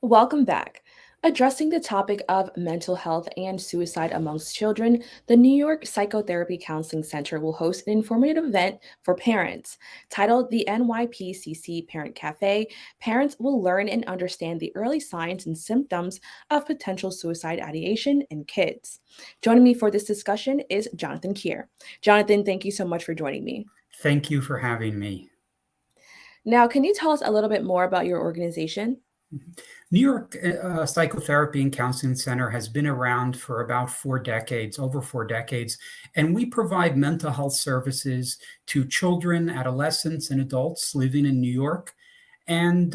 Welcome back. Addressing the topic of mental health and suicide amongst children, the New York Psychotherapy Counseling Center will host an informative event for parents. Titled the NYPCC Parent Cafe, parents will learn and understand the early signs and symptoms of potential suicide ideation in kids. Joining me for this discussion is Jonathan Keigher. Jonathan, thank you so much for joining me. Thank you for having me. Now, can you tell us a little bit more about your organization? New York Psychotherapy and Counseling Center has been around for about 4 decades, over 4 decades, and we provide mental health services to children, adolescents, and adults living in New York. And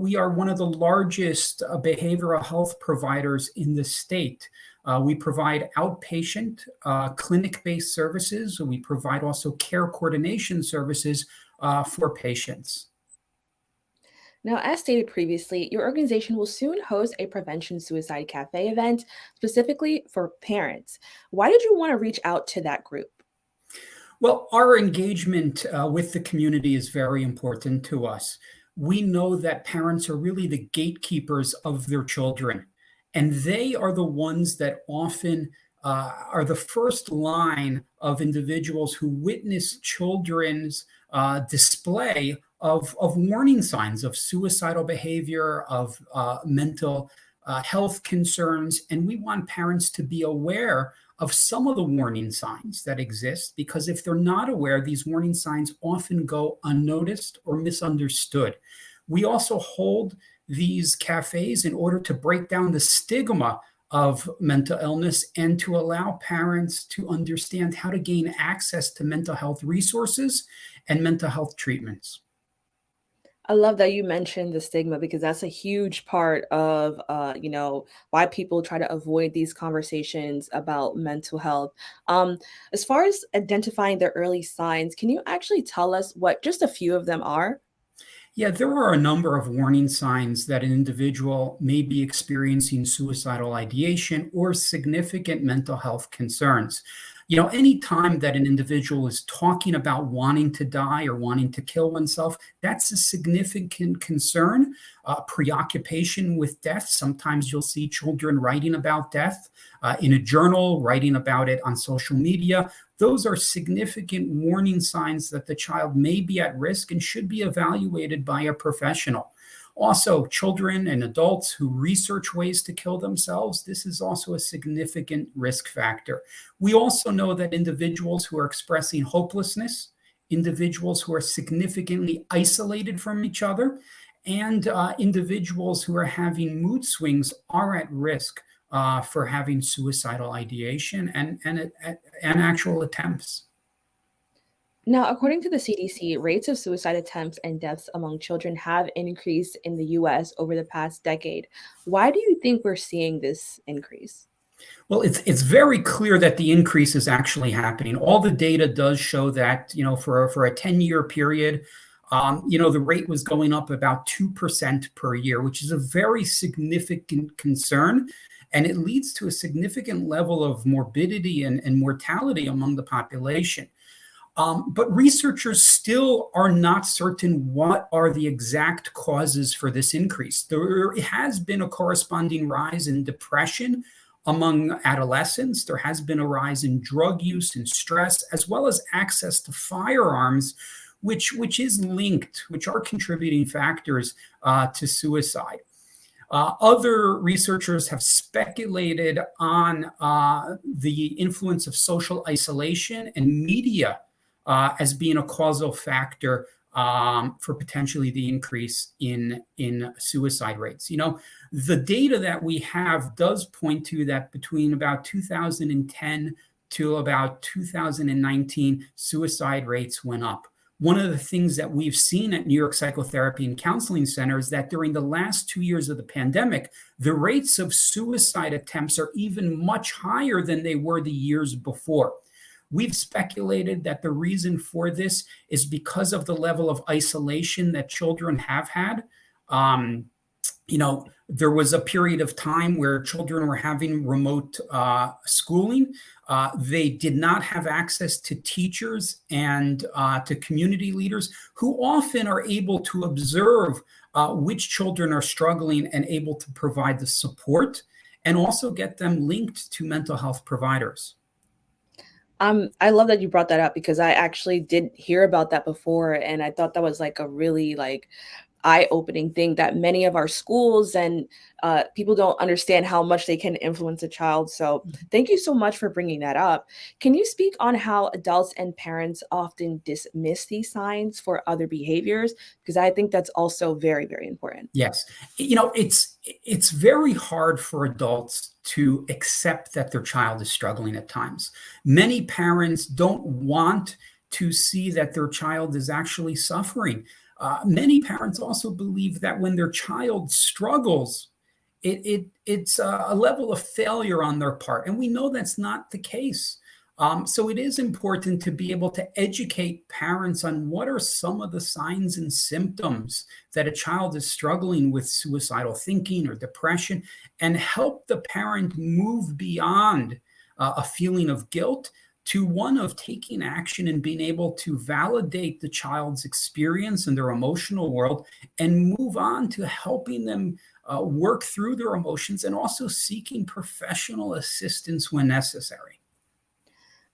we are one of the largest behavioral health providers in the state. We provide outpatient clinic-based services. We provide also care coordination services for patients. Now, as stated previously, your organization will soon host a Prevention Suicide Cafe event specifically for parents. Why did you want to reach out to that group? Well, our engagement with the community is very important to us. We know that parents are really the gatekeepers of their children, and they are the ones that often are the first line of individuals who witness children's display of warning signs of suicidal behavior, of mental health concerns. And we want parents to be aware of some of the warning signs that exist, because if they're not aware, these warning signs often go unnoticed or misunderstood. We also hold these cafes in order to break down the stigma of mental illness and to allow parents to understand how to gain access to mental health resources and mental health treatments. I love that you mentioned the stigma because that's a huge part of, why people try to avoid these conversations about mental health. As far as identifying the early signs, can you actually tell us what just a few of them are? Yeah, there are a number of warning signs that an individual may be experiencing suicidal ideation or significant mental health concerns. Any time that an individual is talking about wanting to die or wanting to kill oneself, that's a significant concern. Preoccupation with death. Sometimes you'll see children writing about death in a journal, writing about it on social media. Those are significant warning signs that the child may be at risk and should be evaluated by a professional. Also, children and adults who research ways to kill themselves, this is also a significant risk factor. We also know that individuals who are expressing hopelessness, individuals who are significantly isolated from each other, and individuals who are having mood swings are at risk for having suicidal ideation and actual attempts. Now, according to the CDC, rates of suicide attempts and deaths among children have increased in the US over the past decade. Why do you think we're seeing this increase? Well, it's very clear that the increase is actually happening. All the data does show that, for a 10-year period, the rate was going up about 2% per year, which is a very significant concern. And it leads to a significant level of morbidity and mortality among the population. But researchers still are not certain what are the exact causes for this increase. There has been a corresponding rise in depression among adolescents. There has been a rise in drug use and stress, as well as access to firearms, which are contributing factors to suicide. Other researchers have speculated on the influence of social isolation and media as being a causal factor for potentially the increase in suicide rates. The data that we have does point to that between about 2010 to about 2019, suicide rates went up. One of the things that we've seen at New York Psychotherapy and Counseling Center is that during the last 2 years of the pandemic, the rates of suicide attempts are even much higher than they were the years before. We've speculated that the reason for this is because of the level of isolation that children have had. There was a period of time where children were having remote schooling. They did not have access to teachers and to community leaders who often are able to observe which children are struggling and able to provide the support and also get them linked to mental health providers. I love that you brought that up because I actually did hear about that before, and I thought that was like a really like eye-opening thing that many of our schools and people don't understand how much they can influence a child. So thank you so much for bringing that up. Can you speak on how adults and parents often dismiss these signs for other behaviors? Because I think that's also very, very important. Yes. It's very hard for adults to accept that their child is struggling at times. Many parents don't want to see that their child is actually suffering. Many parents also believe that when their child struggles, it's a level of failure on their part. And we know that's not the case. So it is important to be able to educate parents on what are some of the signs and symptoms that a child is struggling with suicidal thinking or depression, and help the parent move beyond a feeling of guilt to one of taking action and being able to validate the child's experience and their emotional world and move on to helping them work through their emotions and also seeking professional assistance when necessary.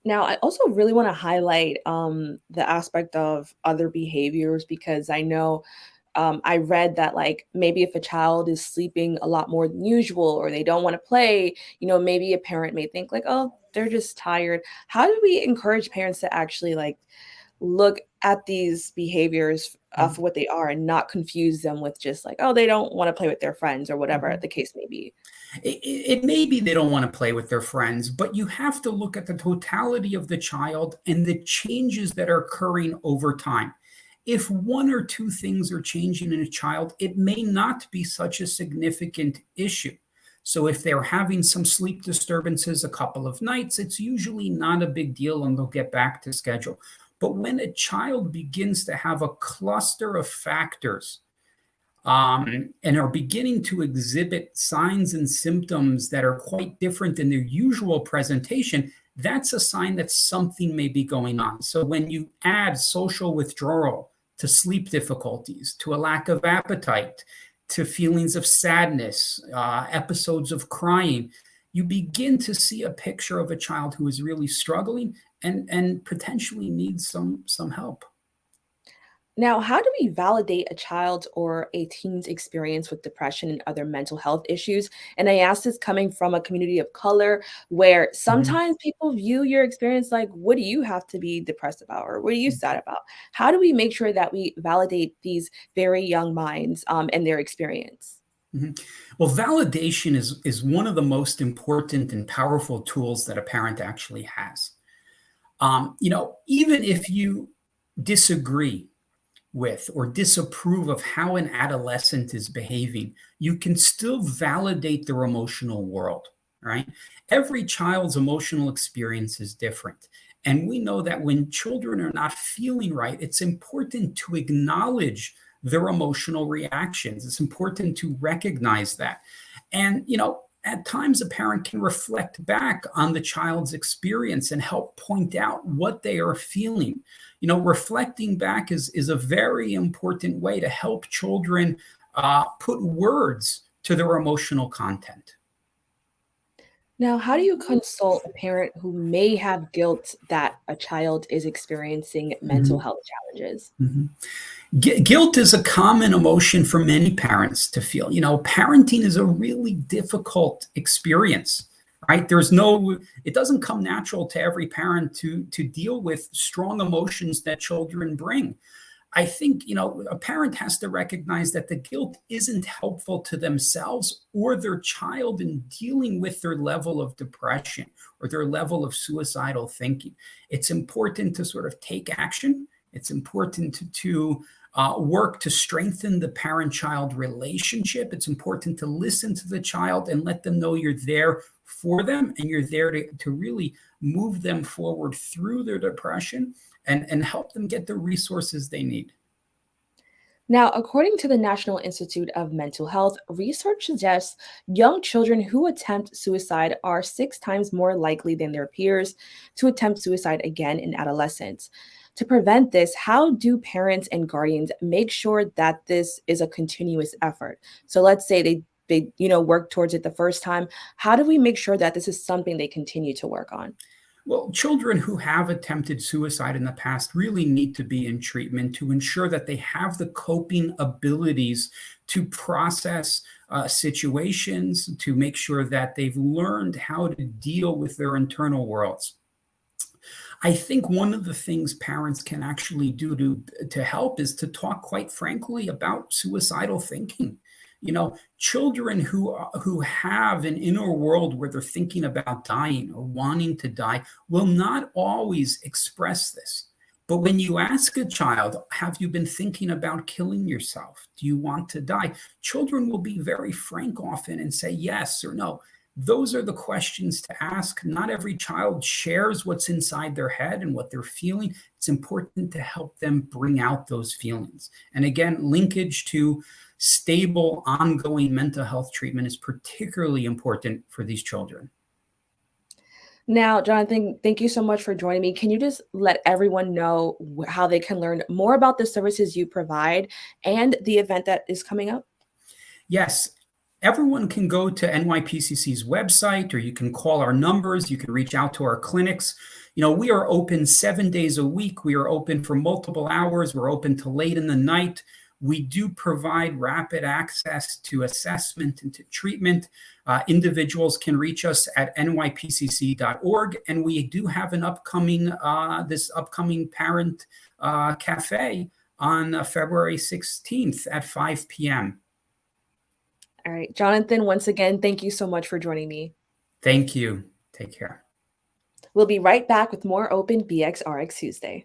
Now, I also really want to highlight the aspect of other behaviors because I know I read that like maybe if a child is sleeping a lot more than usual or they don't want to play, maybe a parent may think like, oh, they're just tired. How do we encourage parents to actually like look at these behaviors for what they are and not confuse them with just like, oh, they don't want to play with their friends or whatever Mhm. the case may be? It may be they don't want to play with their friends, but you have to look at the totality of the child and the changes that are occurring over time. If one or two things are changing in a child, it may not be such a significant issue. So if they're having some sleep disturbances a couple of nights, it's usually not a big deal and they'll get back to schedule. But when a child begins to have a cluster of factors and are beginning to exhibit signs and symptoms that are quite different than their usual presentation, that's a sign that something may be going on. So when you add social withdrawal to sleep difficulties, to a lack of appetite, to feelings of sadness, episodes of crying, you begin to see a picture of a child who is really struggling and potentially needs some help. Now, how do we validate a child's or a teen's experience with depression and other mental health issues? And I ask this coming from a community of color where Mhm. sometimes people view your experience like, what do you have to be depressed about? Or what are you sad about? How do we make sure that we validate these very young minds and their experience? Mhm. Well, validation is one of the most important and powerful tools that a parent actually has. Even if you disagree with or disapprove of how an adolescent is behaving, you can still validate their emotional world, right? Every child's emotional experience is different. And we know that when children are not feeling right, it's important to acknowledge their emotional reactions. It's important to recognize that. And, at times a parent can reflect back on the child's experience and help point out what they are feeling. Reflecting back is a very important way to help children put words to their emotional content. Now, how do you consult a parent who may have guilt that a child is experiencing mental Mhm, health challenges? mhm. Guilt is a common emotion for many parents to feel. Parenting is a really difficult experience, right? It doesn't come natural to every parent to deal with strong emotions that children bring. I think, a parent has to recognize that the guilt isn't helpful to themselves or their child in dealing with their level of depression or their level of suicidal thinking. It's important to sort of take action. It's important to work to strengthen the parent child relationship. It's important to listen to the child and let them know you're there for them and you're there to really move them forward through their depression and help them get the resources they need. Now, according to the National Institute of Mental Health, research suggests young children who attempt suicide are 6 times more likely than their peers to attempt suicide again in adolescence. To prevent this, how do parents and guardians make sure that this is a continuous effort? So let's say they work towards it the first time. How do we make sure that this is something they continue to work on? Well, children who have attempted suicide in the past really need to be in treatment to ensure that they have the coping abilities to process situations, to make sure that they've learned how to deal with their internal worlds. I think one of the things parents can actually do to help is to talk quite frankly about suicidal thinking. Children who have an inner world where they're thinking about dying or wanting to die will not always express this. But when you ask a child, have you been thinking about killing yourself? Do you want to die? Children will be very frank often and say yes or no. Those are the questions to ask. Not every child shares what's inside their head and what they're feeling. It's important to help them bring out those feelings. And again, linkage to stable, ongoing mental health treatment is particularly important for these children. Now, Jonathan, thank you so much for joining me. Can you just let everyone know how they can learn more about the services you provide and the event that is coming up? Yes, everyone can go to NYPCC's website, or you can call our numbers. You can reach out to our clinics. We are open 7 days a week. We are open for multiple hours. We're open till late in the night. We do provide rapid access to assessment and to treatment. Individuals can reach us at nypcc.org, and we do have an upcoming parent cafe on February 16th at 5 p.m. All right, Jonathan, once again, thank you so much for joining me. Thank you. Take care. We'll be right back with more Open BxRx Tuesday.